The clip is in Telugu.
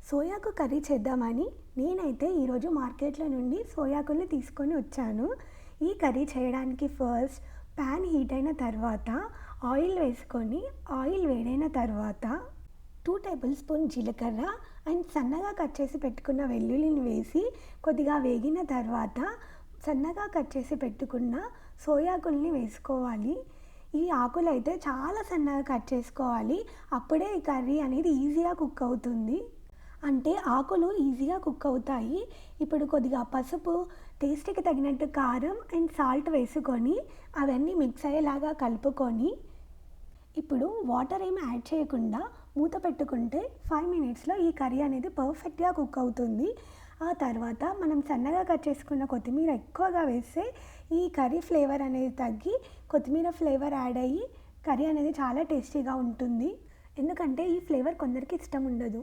సోయాకు కర్రీ చేద్దామని నేనైతే ఈరోజు మార్కెట్లో నుండి సోయాకుల్ని తీసుకొని వచ్చాను. ఈ కర్రీ చేయడానికి ఫస్ట్ ప్యాన్ హీట్ అయిన తర్వాత ఆయిల్ వేసుకొని ఆయిల్ వేడైన తర్వాత 2 టేబుల్ స్పూన్ జీలకర్ర అండ్ సన్నగా కట్ చేసి పెట్టుకున్న వెల్లుల్లిని వేసి కొద్దిగా వేగిన తర్వాత సన్నగా కట్ చేసి పెట్టుకున్న సోయాకుల్ని వేసుకోవాలి. ఈ ఆకులు అయితే చాలా సన్నగా కట్ చేసుకోవాలి. అప్పుడే ఈ కర్రీ అనేది ఈజీగా కుక్ అవుతుంది. అంటే ఆకులు ఈజీగా కుక్ అవుతాయి. ఇప్పుడు కొద్దిగా పసుపు, టేస్ట్కి తగినట్టు కారం అండ్ సాల్ట్ వేసుకొని అవన్నీ మిక్స్ అయ్యేలాగా కలుపుకొని ఇప్పుడు వాటర్ ఏమి యాడ్ చేయకుండా మూత పెట్టుకుంటే 5 మినిట్స్లో ఈ కర్రీ అనేది పర్ఫెక్ట్గా కుక్ అవుతుంది. ఆ తర్వాత మనం సన్నగా కట్ చేసుకున్న కొత్తిమీర ఎక్కువగా వేస్తే ఈ కర్రీ ఫ్లేవర్ అనేది తగ్గి కొత్తిమీర ఫ్లేవర్ యాడ్ అయ్యి కర్రీ అనేది చాలా టేస్టీగా ఉంటుంది. ఎందుకంటే ఈ ఫ్లేవర్ కొందరికి ఇష్టం ఉండదు.